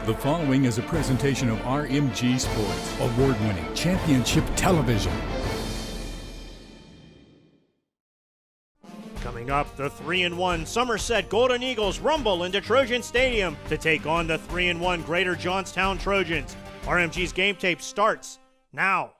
The following is a presentation of RMG Sports, award-winning championship television. Coming up, the 3-1 Somerset Golden Eagles rumble into Trojan Stadium to take on the 3-1 Greater Johnstown Trojans. RMG's game tape starts now.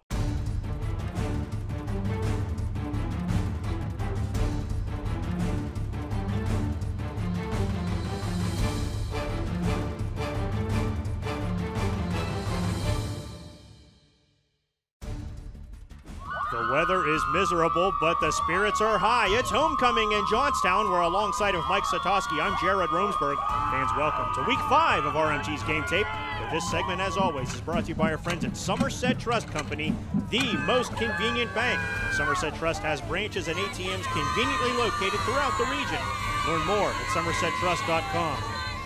The weather is miserable, but the spirits are high. It's homecoming in Johnstown. We're alongside of Mike Satosky. I'm Jared Romsberg. Fans, welcome to Week 5 of RMG's Game Tape. This segment, as always, is brought to you by our friends at Somerset Trust Company, the most convenient bank. Somerset Trust has branches and ATMs conveniently located throughout the region. Learn more at somersettrust.com.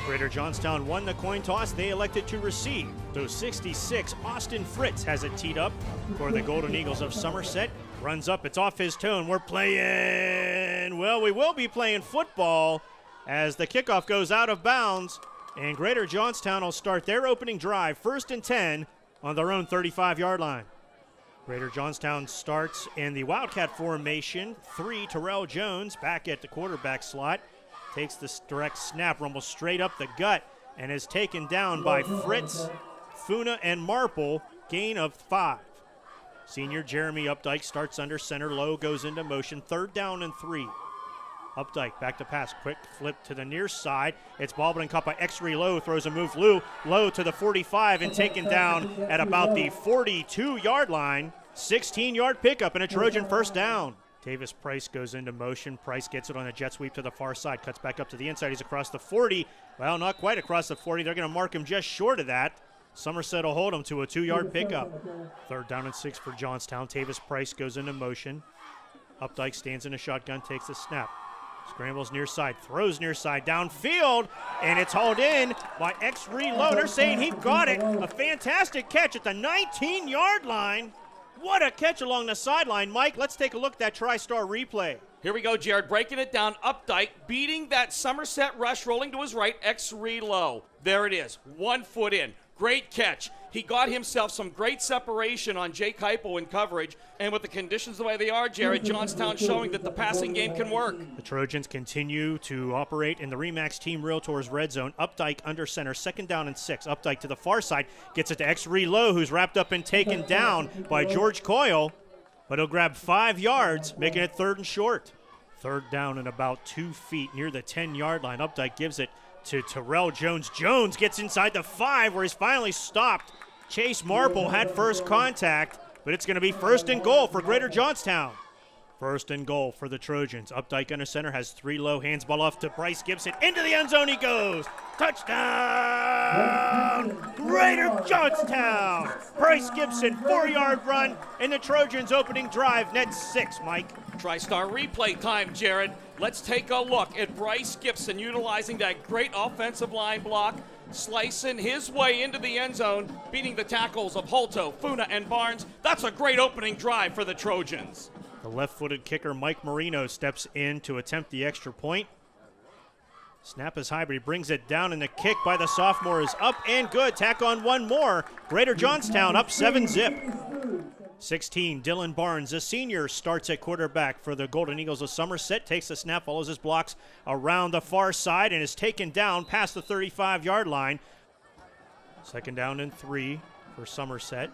Greater Johnstown won the coin toss. They elected to receive. So 66, Austin Fritz has it teed up for the Golden Eagles of Somerset. Runs up, it's off his tone. We're playing, well, we will be playing football as the kickoff goes out of bounds. And Greater Johnstown will start their opening drive, 1st and 10 on their own 35-yard line. Greater Johnstown starts in the Wildcat formation. 3, Terrell Jones back at the quarterback slot. Takes the direct snap, rumbles straight up the gut, and is taken down by Fritz, Funa, and Marple. Gain of 5. Senior Jeremy Updike starts under center. Low goes into motion. 3rd down and 3. Updike back to pass. Quick flip to the near side. It's bobbled and caught by X-Ray Low. Throws a move. Low to the 45 and taken down at about the 42-yard line. 16-yard pickup and a Trojan first down. Davis Price goes into motion. Price gets it on a jet sweep to the far side. Cuts back up to the inside. He's across the 40. Well, not quite across the 40. They're going to mark him just short of that. Somerset will hold him to a 2-yard pickup. 3rd down and 6 for Johnstown. Davis Price goes into motion. Updike stands in a shotgun, takes the snap. Scrambles near side, throws near side, downfield, and it's hauled in by X-Ray Low. They're saying he got it. A fantastic catch at the 19-yard line. What a catch along the sideline. Mike, let's take a look at that TriStar replay. Here we go, Jared, breaking it down. Updike beating that Somerset rush, rolling to his right, X-Ray Low. There it is, 1 foot in. Great catch. He got himself some great separation on Jake Hypo in coverage, and with the conditions the way they are, Jared, Johnstown showing that the passing game can work. The Trojans continue to operate in the Remax Team Realtors red zone. Updike under center, 2nd down and 6. Updike to the far side, gets it to X-Ray Low, who's wrapped up and taken down by George Coyle, but he'll grab 5 yards, making it 3rd and short. 3rd down and about 2 feet near the 10-yard line. Updike gives it to Terrell Jones. Jones gets inside the 5 where he's finally stopped. Chase Marple had first contact, but it's going to be 1st and goal for Greater Johnstown. 1st and goal for the Trojans. Updike under center has 3 low, hands ball off to Bryce Gibson. Into the end zone he goes. Touchdown! Greater Johnstown! Bryce Gibson, 4-yard run, and the Trojans opening drive nets 6, Mike. TriStar replay time, Jared. Let's take a look at Bryce Gibson utilizing that great offensive line block, slicing his way into the end zone, beating the tackles of Holto, Funa, and Barnes. That's a great opening drive for the Trojans. The left-footed kicker, Mike Marino, steps in to attempt the extra point. Snap is high, but he brings it down, and the kick by the sophomore is up and good. Tack on one more. Greater Johnstown up 7-zip. 16, Dylan Barnes, a senior, starts at quarterback for the Golden Eagles of Somerset. Takes the snap, follows his blocks around the far side, and is taken down past the 35-yard line. 2nd down and 3 for Somerset.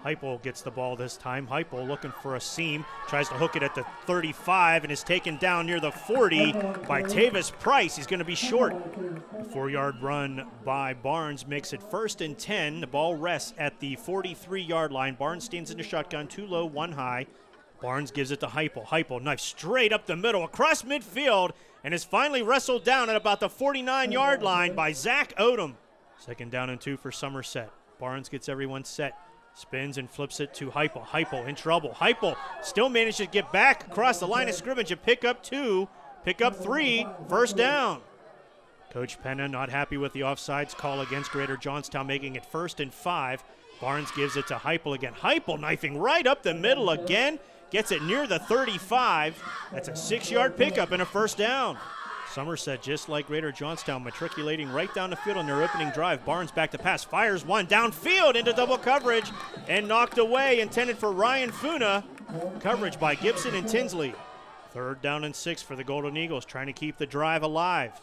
Hypo gets the ball this time. Hypo looking for a seam, tries to hook it at the 35 and is taken down near the 40 by Tavis Price. He's going to be short. A 4-yard run by Barnes makes it 1st and 10. The ball rests at the 43-yard line. Barnes stands in the shotgun, 2 low, 1 high. Barnes gives it to Hypo. Hypo knife straight up the middle, across midfield, and is finally wrestled down at about the 49-yard line by Zach Odom. 2nd down and 2 for Somerset. Barnes gets everyone set. Spins and flips it to Hypo. Hypo in trouble. Hypo still managed to get back across the line of scrimmage and pick up 2, pick up 3, 1st down. Coach Penna not happy with the offsides call against Greater Johnstown, making it 1st and 5. Barnes gives it to Hypo again. Hypo knifing right up the middle again. Gets it near the 35. That's a 6-yard pickup and a 1st down. Somerset, just like Greater Johnstown, matriculating right down the field on their opening drive. Barnes back to pass, fires one downfield into double coverage and knocked away, intended for Ryan Funa. Coverage by Gibson and Tinsley. 3rd down and 6 for the Golden Eagles, trying to keep the drive alive.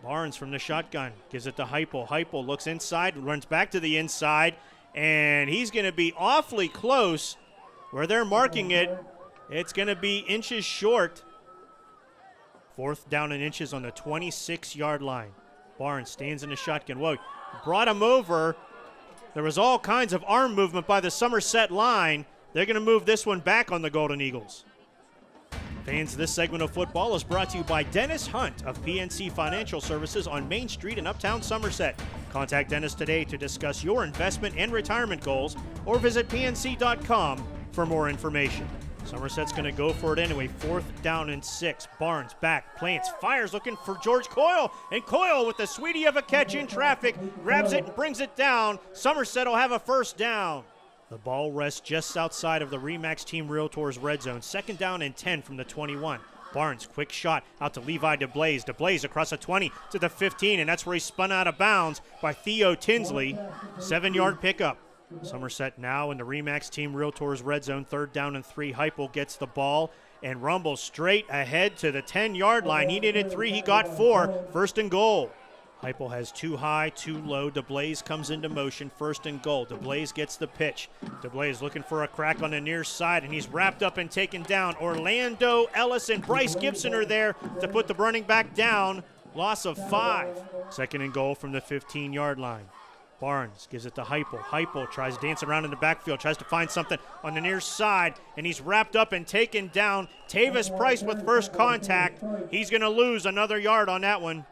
Barnes from the shotgun, gives it to Heupel. Heupel looks inside, runs back to the inside, and he's going to be awfully close where they're marking it. It's going to be inches short. 4th down and inches on the 26-yard line. Barnes stands in the shotgun. Whoa, brought him over. There was all kinds of arm movement by the Somerset line. They're going to move this one back on the Golden Eagles. Fans, this segment of football is brought to you by Dennis Hunt of PNC Financial Services on Main Street in Uptown Somerset. Contact Dennis today to discuss your investment and retirement goals, or visit pnc.com for more information. Somerset's going to go for it anyway. 4th down and 6. Barnes back, plants, fires, looking for George Coyle. And Coyle with the sweetie of a catch in traffic, grabs it and brings it down. Somerset will have a 1st down. The ball rests just outside of the RE/MAX Team Realtors red zone. 2nd down and 10 from the 21. Barnes, quick shot out to Levi DeBlaze. DeBlaze across the 20 to the 15, and that's where he spun out of bounds by Theo Tinsley. 7-yard pickup. Somerset now in the RE/MAX Team Realtors red zone. 3rd down and 3. Heupel gets the ball and rumbles straight ahead to the 10-yard line. He needed 3, he got 4. 1st and goal. Heupel has 2 high, 2 low. DeBlaze comes into motion, 1st and goal. DeBlaze gets the pitch. DeBlaze looking for a crack on the near side, and he's wrapped up and taken down. Orlando Ellis and Bryce Gibson are there to put the running back down. Loss of 5. 2nd and goal from the 15-yard line. Barnes gives it to Heupel. Heupel tries to dance around in the backfield, tries to find something on the near side, and he's wrapped up and taken down. Tavis Price with first contact. He's going to lose another yard on that one.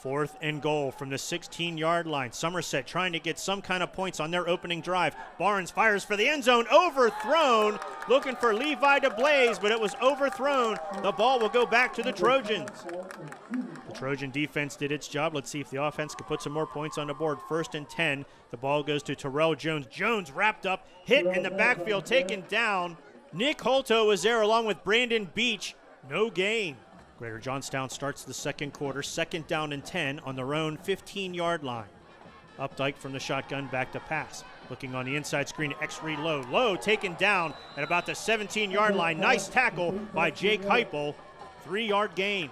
4th and goal from the 16-yard line. Somerset trying to get some kind of points on their opening drive. Barnes fires for the end zone, overthrown. Looking for Levi DeBlaze, but it was overthrown. The ball will go back to the Trojans. The Trojan defense did its job. Let's see if the offense can put some more points on the board. 1st and 10. The ball goes to Terrell Jones. Jones wrapped up, hit in the backfield, taken down. Nick Holto was there along with Brandon Beach. No gain. Greater Johnstown starts the 2nd quarter. 2nd down and 10 on their own 15-yard line. Updike from the shotgun, back to pass. Looking on the inside screen, X-Reed Low. Low taken down at about the 17-yard line. Nice tackle by Jake Heupel. 3-yard gain.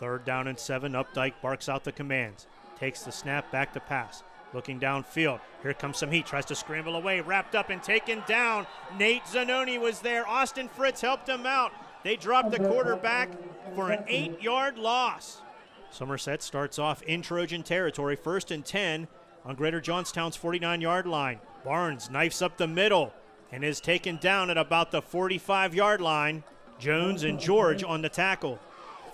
3rd down and 7. Updike barks out the commands. Takes the snap, back to pass. Looking downfield. Here comes some heat. Tries to scramble away. Wrapped up and taken down. Nate Zanoni was there. Austin Fritz helped him out. They dropped the quarterback for an 8-yard loss. Somerset starts off in Trojan territory. 1st and 10 on Greater Johnstown's 49-yard line. Barnes knifes up the middle and is taken down at about the 45-yard line. Jones and George on the tackle.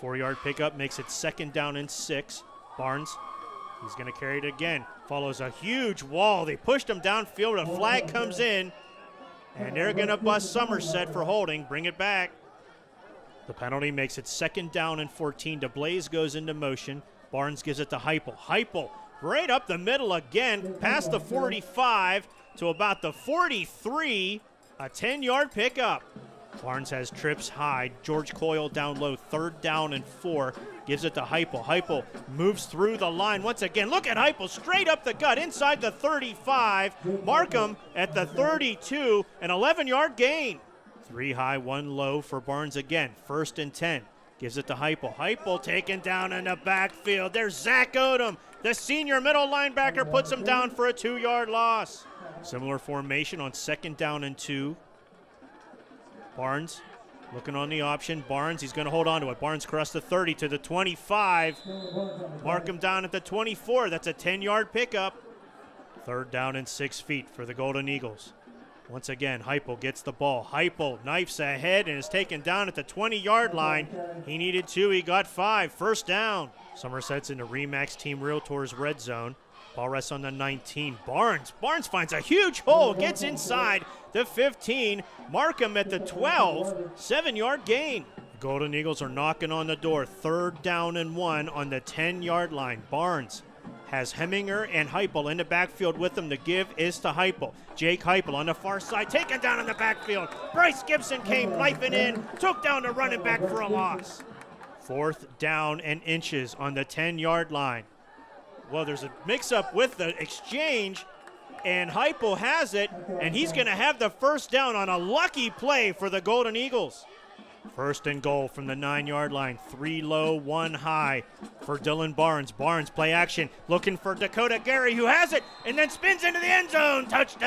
4-yard pickup makes it 2nd down and 6. Barnes, he's going to carry it again. Follows a huge wall. They pushed him downfield. A flag comes in, and they're going to bust Somerset for holding. Bring it back. The penalty makes it 2nd down and 14. DeBlaze goes into motion. Barnes gives it to Heupel. Heupel right up the middle again, past the 45 to about the 43. A 10-yard pickup. Barnes has trips high. George Coyle down low. 3rd down and 4. Gives it to Heupel. Heupel moves through the line once again. Look at Heupel straight up the gut inside the 35. Markham at the 32. An 11-yard gain. 3 high, 1 low for Barnes again. 1st and 10. Gives it to Heupel. Heupel taken down in the backfield. There's Zach Odom. The senior middle linebacker puts him down for a 2-yard loss. Similar formation on 2nd down and 2. Barnes looking on the option. Barnes, he's going to hold on to it. Barnes across the 30 to the 25. Mark him down at the 24. That's a 10-yard pickup. 3rd down and 6 feet for the Golden Eagles. Once again, Heupel gets the ball. Heupel knifes ahead and is taken down at the 20-yard line. He needed 2, he got 5. 1st down. Somerset's in the RE/MAX Team Realtors red zone. Ball rests on the 19. Barnes finds a huge hole, gets inside the 15. Markham at the 12. 7-yard gain. The Golden Eagles are knocking on the door. 3rd down and 1 on the 10-yard line. Barnes has Heminger and Heupel in the backfield with him. The give is to Heupel. Jake Heupel on the far side, taken down in the backfield. Bryce Gibson came knifing in, took down the running back for a loss. 4th down and inches on the 10-yard line. Well, there's a mix-up with the exchange, and Heupel has it, and he's going to have the first down on a lucky play for the Golden Eagles. 1st and goal from the 9-yard line. 3 low, 1 high for Dylan Barnes. Barnes play action, looking for Dakota Gary, who has it, and then spins into the end zone. Touchdown!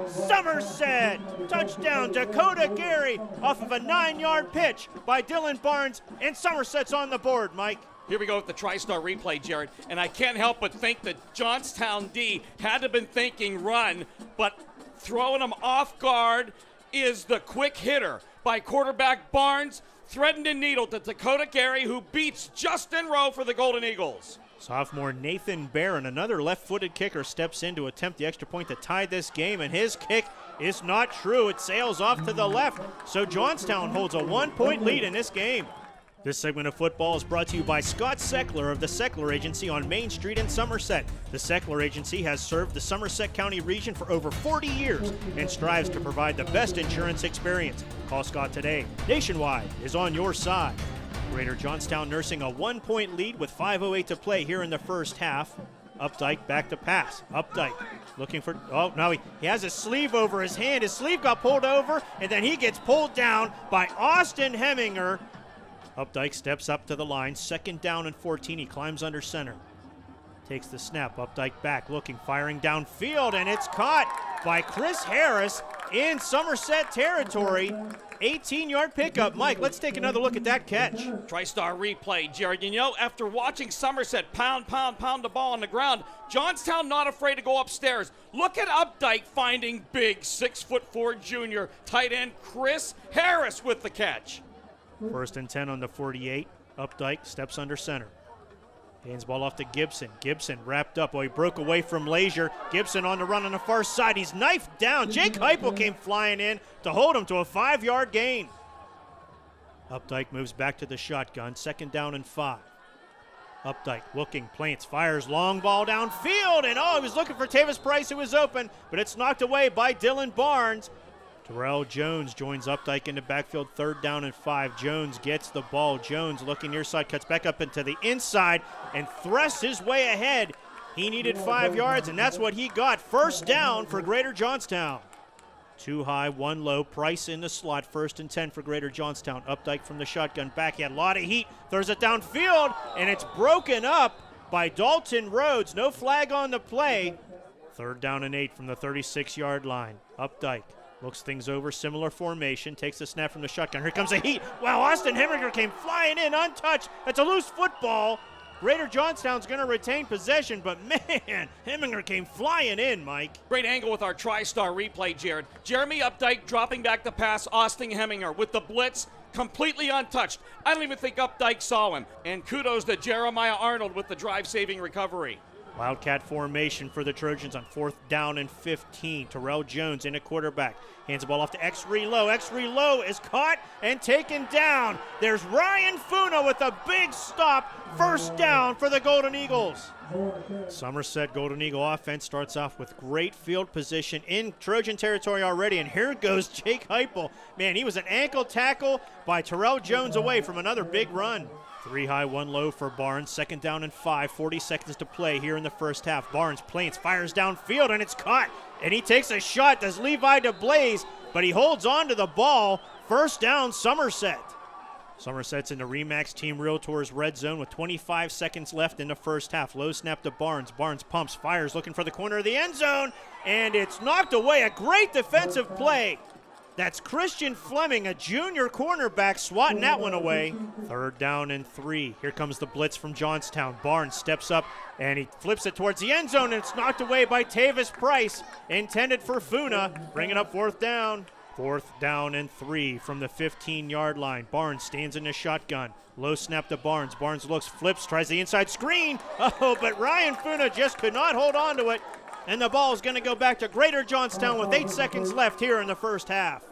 Somerset! Touchdown, Dakota Gary, off of a 9-yard pitch by Dylan Barnes, and Somerset's on the board, Mike. Here we go with the TriStar replay, Jared, and I can't help but think that Johnstown D had to have been thinking run, but throwing them off guard is the quick hitter by quarterback Barnes, threatened and needle to Dakota Gary, who beats Justin Rowe for the Golden Eagles. Sophomore Nathan Barron, another left-footed kicker, steps in to attempt the extra point to tie this game, and his kick is not true. It sails off to the left, so Johnstown holds a 1-point lead in this game. This segment of football is brought to you by Scott Seckler of the Seckler Agency on Main Street in Somerset. The Seckler Agency has served the Somerset County region for over 40 years and strives to provide the best insurance experience. Call Scott today. Nationwide is on your side. Greater Johnstown nursing a 1-point lead with 5:08 to play here in the first half. Updike back to pass. Updike looking for, oh, no, he has his sleeve over his hand. His sleeve got pulled over, and then he gets pulled down by Austin Heminger. Updike steps up to the line. 2nd down and 14. He climbs under center. Takes the snap. Updike back, looking, firing downfield, and it's caught by Chris Harris in Somerset territory. 18-yard pickup. Mike, let's take another look at that catch. TriStar replay, Jared. You know, after watching Somerset pound the ball on the ground, Johnstown not afraid to go upstairs. Look at Updike finding big 6'4" junior tight end Chris Harris with the catch. 1st and 10 on the 48. Updike steps under center. Hands ball off to Gibson. Gibson wrapped up. Oh, he broke away from Lazier. Gibson on the run on the far side. He's knifed down. Jake Heupel came flying in to hold him to a 5-yard gain. Updike moves back to the shotgun. 2nd down and 5. Updike looking, plants, fires, long ball downfield, and he was looking for Tavis Price, who was open, but it's knocked away by Dylan Barnes. Terrell Jones joins Updike in the backfield. 3rd down and 5. Jones gets the ball. Jones looking near side, cuts back up into the inside and thrusts his way ahead. He needed 5 yards, and that's what he got. 1st down for Greater Johnstown. 2 high, 1 low. Price in the slot. 1st and 10 for Greater Johnstown. Updike from the shotgun back. He had a lot of heat. Throws it downfield, and it's broken up by Dalton Rhodes. No flag on the play. 3rd down and 8 from the 36-yard line. Updike looks things over, similar formation, takes the snap from the shotgun. Here comes a heat. Wow, Austin Heminger came flying in untouched. That's a loose football. Greater Johnstown's going to retain possession, but man, Heminger came flying in, Mike. Great angle with our TriStar replay, Jared. Jeremy Updike dropping back the pass, Austin Heminger with the blitz, completely untouched. I don't even think Updike saw him. And kudos to Jeremiah Arnold with the drive-saving recovery. Wildcat formation for the Trojans on 4th down and 15. Terrell Jones in a quarterback. Hands the ball off to X-Ray Lowe. X-Ray Lowe is caught and taken down. There's Ryan Funa with a big stop. 1st down for the Golden Eagles. Somerset Golden Eagle offense starts off with great field position in Trojan territory already, and here goes Jake Heupel. Man, he was an ankle tackle by Terrell Jones away from another big run. 3 high, 1 low for Barnes. 2nd down and 5. 40 seconds to play here in the first half. Barnes plants, fires downfield, and it's caught. And he takes a shot. Does Levi DeBlaze, but he holds on to the ball. 1st down, Somerset. Somerset's in the Remax Team Realtors red zone with 25 seconds left in the first half. Low snap to Barnes. Barnes pumps, fires, looking for the corner of the end zone, and it's knocked away. A great defensive play. That's Christian Fleming, a junior cornerback, swatting that one away. 3rd down and 3. Here comes the blitz from Johnstown. Barnes steps up, and he flips it towards the end zone, and it's knocked away by Tavis Price, intended for Funa, bringing up 4th down. 4th down and 3 from the 15-yard line. Barnes stands in the shotgun. Low snap to Barnes. Barnes looks, flips, tries the inside screen. Oh, but Ryan Funa just could not hold on to it. And the ball is going to go back to Greater Johnstown with 8 seconds left here in the first half.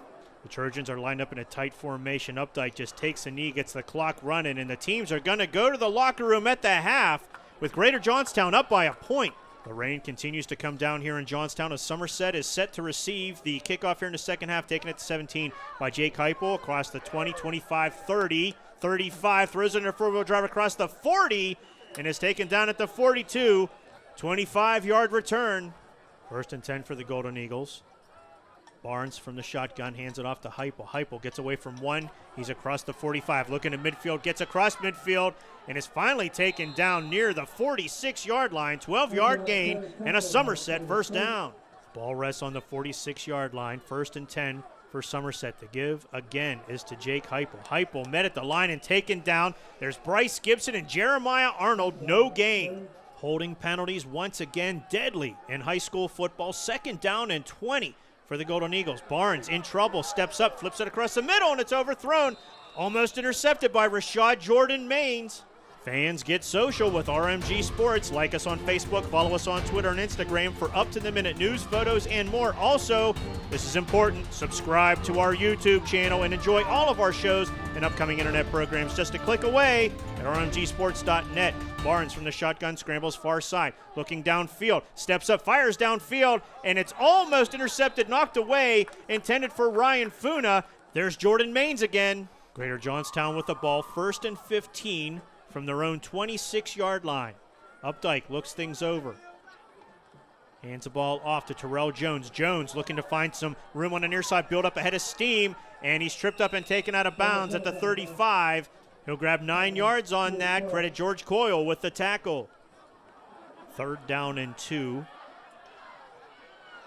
The Trojans are lined up in a tight formation. Updike just takes a knee, gets the clock running, and the teams are going to go to the locker room at the half with Greater Johnstown up by a point. The rain continues to come down here in Johnstown as Somerset is set to receive the kickoff here in the second half, taking it to 17 by Jake Heupel across the 20, 25, 30, 35, throws it in a four-wheel drive across the 40 and is taken down at the 42. 25-yard return. First and 10 for the Golden Eagles. Barnes from the shotgun hands it off to Heupel. Heupel gets away from one. He's across the 45, looking at midfield, gets across midfield, and is finally taken down near the 46-yard line. 12-yard gain and a Somerset first down. Ball rests on the 46-yard line. First and 10 for Somerset. The give again is to Jake Heupel. Heupel met at the line and taken down. There's Bryce Gibson and Jeremiah Arnold. No gain. Holding penalties once again deadly in high school football. Second down and 20 for the Golden Eagles. Barnes in trouble, steps up, flips it across the middle, and it's overthrown. Almost intercepted by Rashad Jordan Maines. Fans get social with RMG Sports. Like us on Facebook, follow us on Twitter and Instagram for up-to-the-minute news, photos, and more. Also, this is important, subscribe to our YouTube channel and enjoy all of our shows and upcoming internet programs just a click away at rmgsports.net. Barnes from the shotgun scrambles far side, looking downfield, steps up, fires downfield, and it's almost intercepted, knocked away, intended for Ryan Funa. There's Jordan Maines again. Greater Johnstown with the ball, first and 15 from their own 26-yard line. Updike looks things over. Hands the ball off to Terrell Jones. Jones looking to find some room on the near side, build up ahead of steam, and he's tripped up and taken out of bounds at the 35. He'll grab 9 yards on that. Credit George Coyle with the tackle. Third down and 2.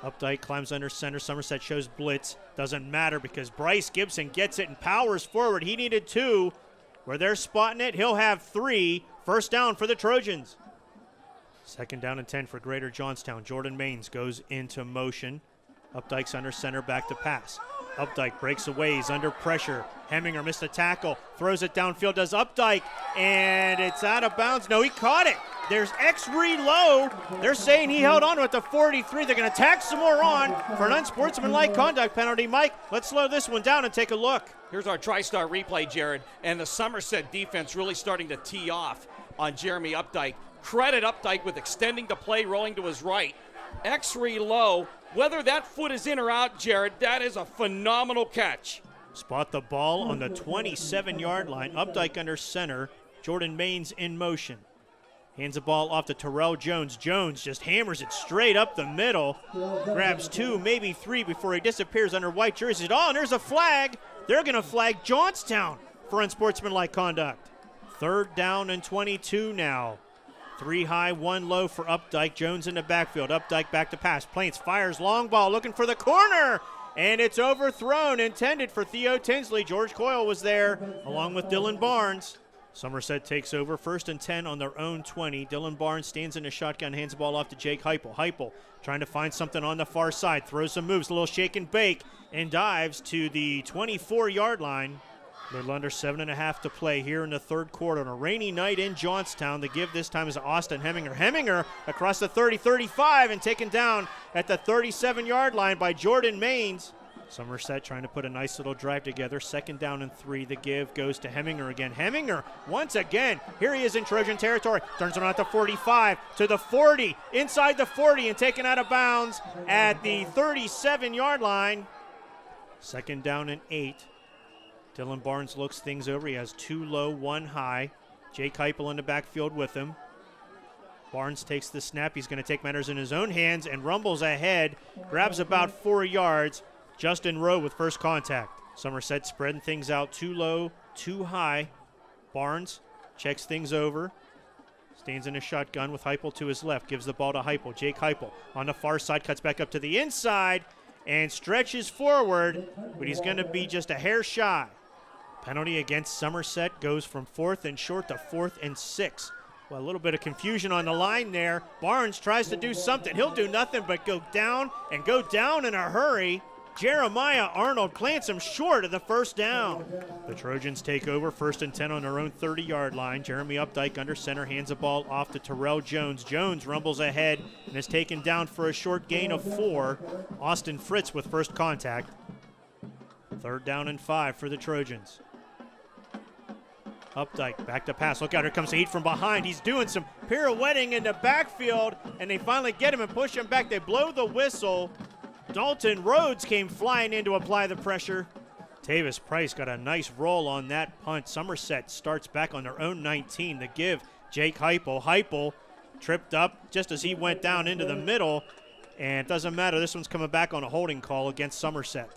Updike climbs under center. Somerset shows blitz. Doesn't matter because Bryce Gibson gets it and powers forward. He needed 2. Where they're spotting it, he'll have 3. First down for the Trojans. Second down and 10 for Greater Johnstown. Jordan Maines goes into motion. Updike's under center, back to pass. Updike breaks away, he's under pressure. Heminger missed a tackle, throws it downfield, does Updike, and it's out of bounds. No, he caught it. There's X-Reload. They're saying he held on to it at the 43. They're going to tack some more on for an unsportsmanlike conduct penalty. Mike, let's slow this one down and take a look. Here's our TriStar replay, Jared, and the Somerset defense really starting to tee off on Jeremy Updike. Credit Updike with extending the play, rolling to his right. X-Reload. Whether that foot is in or out, Jared, that is a phenomenal catch. Spot the ball on the 27-yard line. Updike under center. Jordan Maines in motion. Hands the ball off to Terrell Jones. Jones just hammers it straight up the middle. Grabs 2, maybe 3 before he disappears under white jerseys. Oh, and there's a flag. They're going to flag Johnstown for unsportsmanlike conduct. Third down and 22 now. 3 high, 1 low for Updike. Jones in the backfield. Updike back to pass. Plains fires long ball looking for the corner. And it's overthrown, intended for Theo Tinsley. George Coyle was there along with Dylan Barnes. Somerset takes over, first and 10 on their own 20. Dylan Barnes stands in a shotgun, hands the ball off to Jake Heupel. Heupel trying to find something on the far side, throws some moves, a little shake and bake, and dives to the 24-yard line. A little under 7.5 to play here in the third quarter. On a rainy night in Johnstown, the give this time is Austin Heminger. Heminger across the 30-35 and taken down at the 37-yard line by Jordan Maines. Somerset trying to put a nice little drive together. Second down and 3. The give goes to Heminger again. Heminger, once again, here he is in Trojan territory. Turns around at the 45 to the 40, inside the 40 and taken out of bounds at the 37-yard line. Second down and 8. Dylan Barnes looks things over. He has 2 low, 1 high. Jake Heupel in the backfield with him. Barnes takes the snap. He's going to take matters in his own hands and rumbles ahead. Grabs about 4 yards. Justin Rowe with first contact. Somerset spreading things out, 2 low, 2 high. Barnes checks things over. Stands in a shotgun with Heupel to his left. Gives the ball to Heupel. Jake Heupel on the far side, cuts back up to the inside and stretches forward, but he's going to be just a hair shy. Penalty against Somerset goes from 4th and short to 4th and 6. Well, a little bit of confusion on the line there. Barnes tries to do something. He'll do nothing but go down and go down in a hurry. Jeremiah Arnold clamps him short of the first down. The Trojans take over, first and 10 on their own 30-yard line. Jeremy Updike under center, hands the ball off to Terrell Jones. Jones rumbles ahead and is taken down for a short gain of 4. Austin Fritz with first contact. Third down and 5 for the Trojans. Updike, back to pass. Look out, here comes the heat from behind. He's doing some pirouetting in the backfield, and they finally get him and push him back. They blow the whistle. Dalton Rhodes came flying in to apply the pressure. Tavis Price got a nice roll on that punt. Somerset starts back on their own 19. The give, Jake Heupel. Heupel tripped up just as he went down into the middle, and it doesn't matter. This one's coming back on a holding call against Somerset.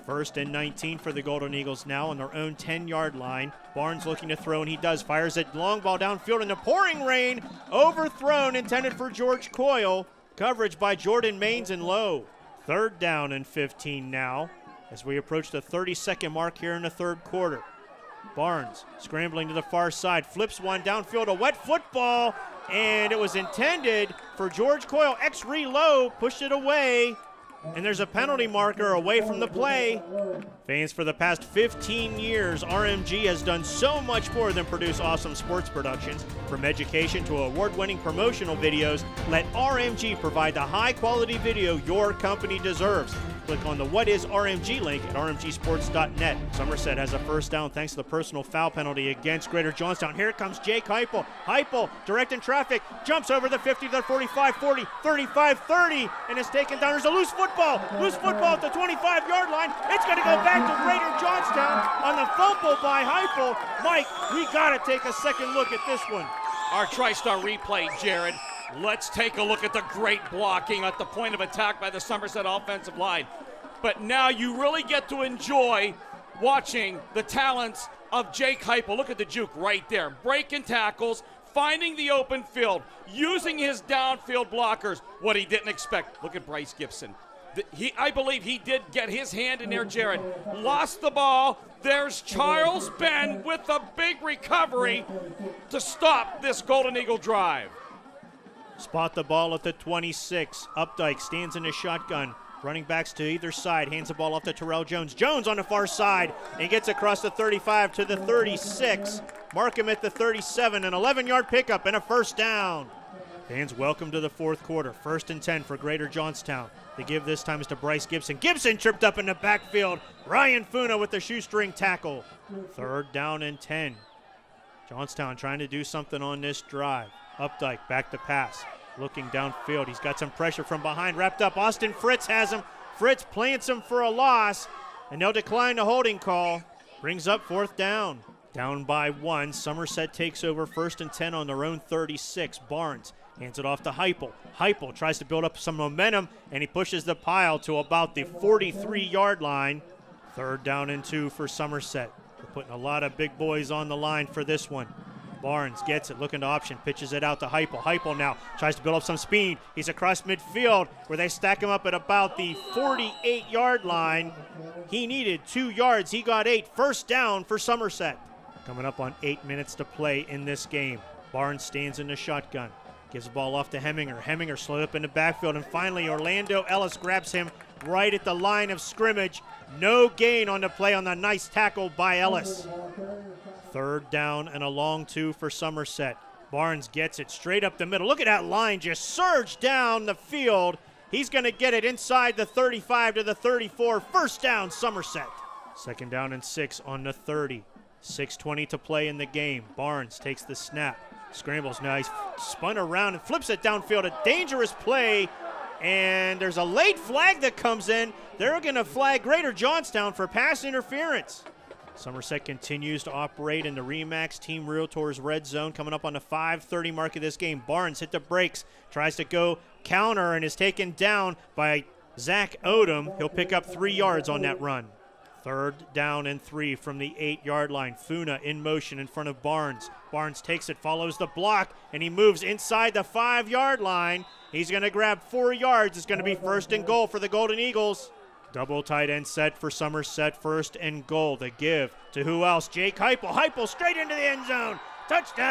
1st and 19 for the Golden Eagles now on their own 10-yard line. Barnes looking to throw, and he does. Fires it long ball downfield in the pouring rain. Overthrown, intended for George Coyle. Coverage by Jordan Maines and Lowe. 3rd down and 15 now as we approach the 30-second mark here in the 3rd quarter. Barnes scrambling to the far side, flips one downfield, a wet football, and it was intended for George Coyle. Lowe pushed it away, and there's a penalty marker away from the play. Fans, for the past 15 years, RMG has done so much more than produce awesome sports productions. From education to award-winning promotional videos, let RMG provide the high-quality video your company deserves. Click on the What is RMG link at rmgsports.net. Somerset has a 1st down thanks to the personal foul penalty against Greater Johnstown. Here comes Jake Heupel. Heupel directing traffic, jumps over the 50 to the 45, 40, 35, 30, and is taken down. There's a loose football. Loose football at the 25-yard line. It's going to go back to Greater Johnstown on the fumble by Heupel. Mike, we got to take a second look at this one. Our TriStar replay, Jared. Let's take a look at the great blocking at the point of attack by the Somerset offensive line. But now you really get to enjoy watching the talents of Jake Heupel. Look at the juke right there. Breaking tackles, finding the open field, using his downfield blockers. What he didn't expect. Look at Bryce Gibson. I believe he did get his hand in there, Jared. Lost the ball. There's Charles Ben with a big recovery to stop this Golden Eagle drive. Spot the ball at the 26. Updike stands in a shotgun. Running backs to either side. Hands the ball off to Terrell Jones. Jones on the far side and gets across the 35 to the 36. Mark him at the 37. An 11-yard pickup and a 1st down. Fans, welcome to the 4th quarter. 1st and 10 for Greater Johnstown. The give this time is to Bryce Gibson. Gibson tripped up in the backfield. Ryan Funa with the shoestring tackle. 3rd down and 10. Johnstown trying to do something on this drive. Updike back to pass. Looking downfield. He's got some pressure from behind. Wrapped up. Austin Fritz has him. Fritz plants him for a loss, and they'll decline the holding call. Brings up 4th down. Down by 1. Somerset takes over 1st and 10 on their own 36. Barnes hands it off to Heupel. Heupel tries to build up some momentum, and he pushes the pile to about the 43-yard line. 3rd down and 2 for Somerset. They're putting a lot of big boys on the line for this one. Barnes gets it, looking to option, pitches it out to Heupel. Heupel now tries to build up some speed. He's across midfield where they stack him up at about the 48-yard line. He needed 2 yards. He got 8. 1st down for Somerset. Coming up on 8 minutes to play in this game. Barnes stands in the shotgun. Gives the ball off to Heminger. Heminger slowed up in the backfield, and finally Orlando Ellis grabs him right at the line of scrimmage. No gain on the play on the nice tackle by Ellis. 3rd down and a long 2 for Somerset. Barnes gets it straight up the middle. Look at that line just surge down the field. He's going to get it inside the 35 to the 34. 1st down, Somerset. 2nd down and 6 on the 30. 6:20 to play in the game. Barnes takes the snap. Scrambles now. He's spun around and flips it downfield. A dangerous play. And there's a late flag that comes in. They're going to flag Greater Johnstown for pass interference. Somerset continues to operate in the RE/MAX Team Realtors red zone. Coming up on the 5:30 mark of this game. Barnes hit the brakes, tries to go counter, and is taken down by Zach Odom. He'll pick up 3 yards on that run. 3rd down and 3 from the 8-yard line. Funa in motion in front of Barnes. Barnes takes it, follows the block, and he moves inside the 5-yard line. He's going to grab 4 yards. It's going to be 1st and goal for the Golden Eagles. Double tight end set for Somerset. 1st and goal. The give to who else? Jake Heupel. Heupel straight into the end zone. Touchdown!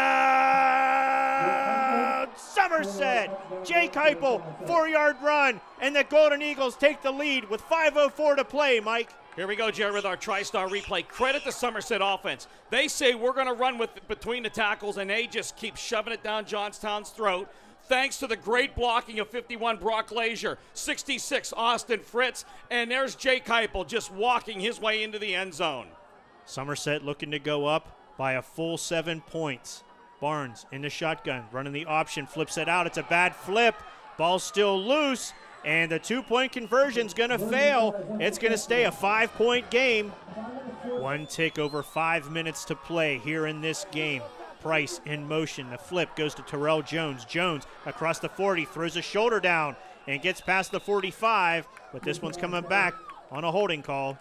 Somerset! Jake Heupel, 4-yard run, and the Golden Eagles take the lead with 5:04 to play, Mike. Here we go, Jared, with our TriStar replay. Credit the Somerset offense. They say we're going to run with between the tackles, and they just keep shoving it down Johnstown's throat. Thanks to the great blocking of 51 Brock Lazier, 66 Austin Fritz, and there's Jake Heupel just walking his way into the end zone. Somerset looking to go up. by a full 7 points. Barnes in the shotgun, running the option, flips it out. It's a bad flip. Ball's still loose, and the 2-point conversion's going to fail. It's going to stay a 5-point game. One tick over 5 minutes to play here in this game. Price in motion. The flip goes to Terrell Jones. Jones across the 40, throws a shoulder down and gets past the 45, but this one's coming back on a holding call.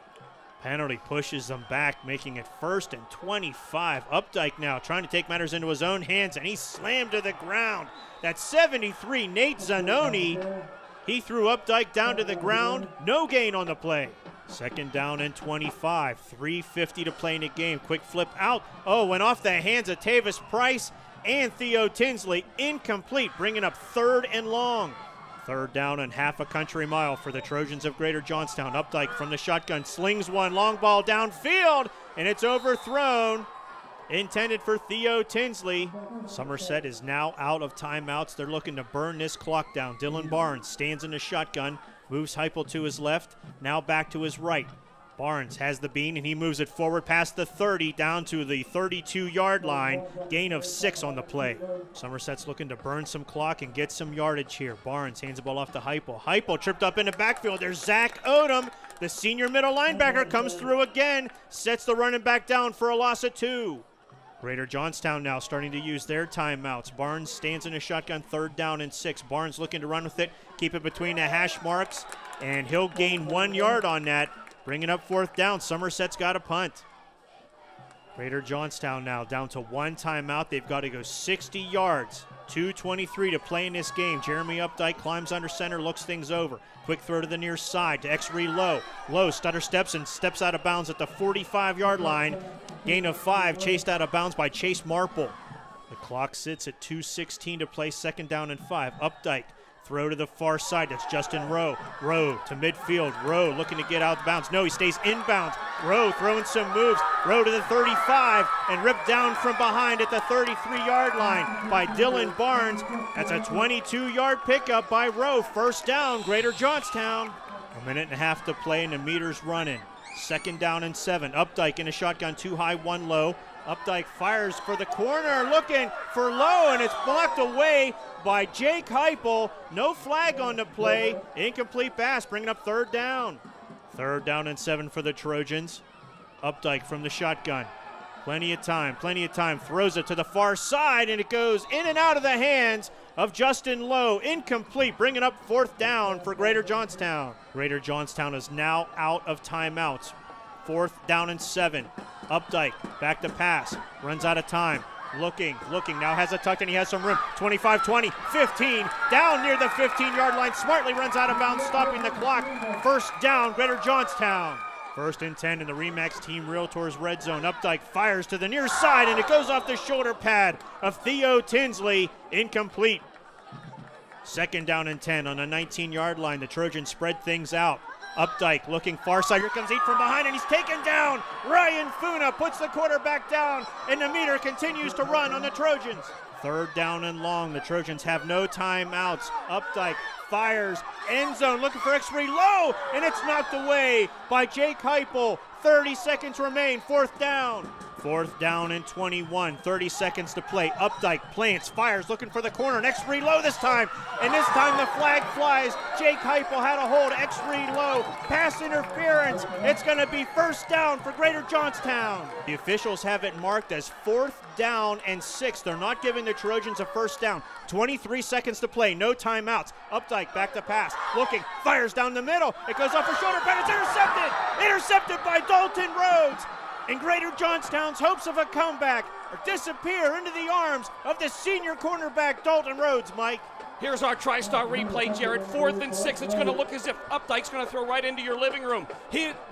Penalty pushes them back, making it 1st and 25. Updike now trying to take matters into his own hands, and he's slammed to the ground. That's 73, Nate Zanoni. He threw Updike down to the ground. No gain on the play. 2nd down and 25. 3:50 to play in the game. Quick flip out. Oh, went off the hands of Tavis Price and Theo Tinsley. Incomplete, bringing up 3rd and long. 3rd down and half a country mile for the Trojans of Greater Johnstown. Updike from the shotgun slings one, long ball downfield, and it's overthrown. Intended for Theo Tinsley. Somerset is now out of timeouts. They're looking to burn this clock down. Dylan Barnes stands in the shotgun, moves Heupel to his left, now back to his right. Barnes has the bean, and he moves it forward past the 30 down to the 32-yard line. Gain of 6 on the play. Somerset's looking to burn some clock and get some yardage here. Barnes hands the ball off to Heupel. Heupel tripped up in the backfield. There's Zach Odom. The senior middle linebacker comes through again, sets the running back down for a loss of 2. Greater Johnstown now starting to use their timeouts. Barnes stands in a shotgun, 3rd down and 6. Barnes looking to run with it, keep it between the hash marks, and he'll gain 1 yard on that. Bringing up 4th down. Somerset's got a punt. Greater Johnstown now down to 1 timeout. They've got to go 60 yards. 2:23 to play in this game. Jeremy Updike climbs under center, looks things over. Quick throw to the near side to X-Ree Lowe. Lowe stutter steps and steps out of bounds at the 45-yard line. Gain of 5, chased out of bounds by Chase Marple. The clock sits at 2:16 to play, 2nd down and 5. Updike. Throw to the far side. That's Justin Rowe. Rowe to midfield. Rowe looking to get out of bounds. No, he stays inbounds. Rowe throwing some moves. Rowe to the 35 and ripped down from behind at the 33-yard line by Dylan Barnes. That's a 22-yard pickup by Rowe. 1st down, Greater Johnstown. 1.5 minutes to play and the meter's running. 2nd down and 7. Updike in a shotgun, 2 high, 1 low. Updike fires for the corner, looking for Lowe, and it's blocked away by Jake Heupel. No flag on the play. Incomplete pass, bringing up 3rd down. 3rd down and 7 for the Trojans. Updike from the shotgun. Plenty of time. Throws it to the far side, and it goes in and out of the hands of Justin Lowe. Incomplete, bringing up 4th down for Greater Johnstown. Greater Johnstown is now out of timeouts. 4th down and 7. Updike, back to pass, runs out of time. Looking, now has a tuck and he has some room. 25, 20, 15, down near the 15-yard line. Smartly runs out of bounds, stopping the clock. 1st down, Greater Johnstown. 1st and 10 in the Remax Team Realtors red zone. Updike fires to the near side, and it goes off the shoulder pad of Theo Tinsley. Incomplete. 2nd down and 10 on the 19-yard line. The Trojans spread things out. Updike looking far side. Here comes Heat from behind, and he's taken down. Ryan Funa puts the quarterback down, and the meter continues to run on the Trojans. 3rd down and long. The Trojans have no timeouts. Updike fires. End zone looking for X-Ree Lowe, and it's knocked away by Jake Heupel. 30 seconds remain. 4th down. 4th down and 21. 30 seconds to play. Updike plants, fires, looking for the corner. And X-Ree Lowe this time. And this time the flag flies. Jake Heupel had a hold. X-Ree Lowe. Pass interference. It's going to be 1st down for Greater Johnstown. The officials have it marked as 4th down and 6. They're not giving the Trojans a 1st down. 23 seconds to play. No timeouts. Updike back to pass. Looking. Fires down the middle. It goes off her shoulder pad. It's intercepted. Intercepted by Dalton Rhodes. And Greater Johnstown's hopes of a comeback disappear into the arms of the senior cornerback, Dalton Rhodes, Mike. Here's our TriStar replay, Jared. 4th and 6. It's going to look as if Updike's going to throw right into your living room.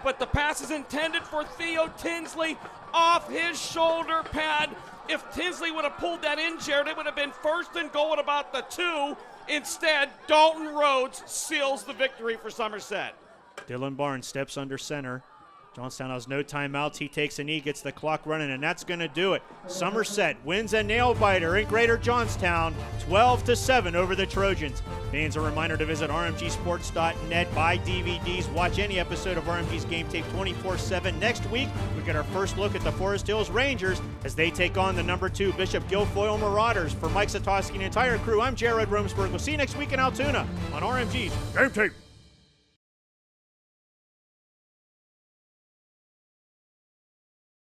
But the pass is intended for Theo Tinsley off his shoulder pad. If Tinsley would have pulled that in, Jared, it would have been 1st and goal at about the 2. Instead, Dalton Rhodes seals the victory for Somerset. Dylan Barnes steps under center. Johnstown has no timeouts. He takes a knee, gets the clock running, and that's going to do it. Somerset wins a nail-biter in Greater Johnstown, 12-7 over the Trojans. Fans, a reminder to visit rmgsports.net, buy DVDs, watch any episode of RMG's Game Tape 24/7. Next week, we get our first look at the Forest Hills Rangers as they take on the number 2 Bishop Guilfoyle Marauders. For Mike Satoski and the entire crew, I'm Jared Romsberg. We'll see you next week in Altoona on RMG's Game Tape.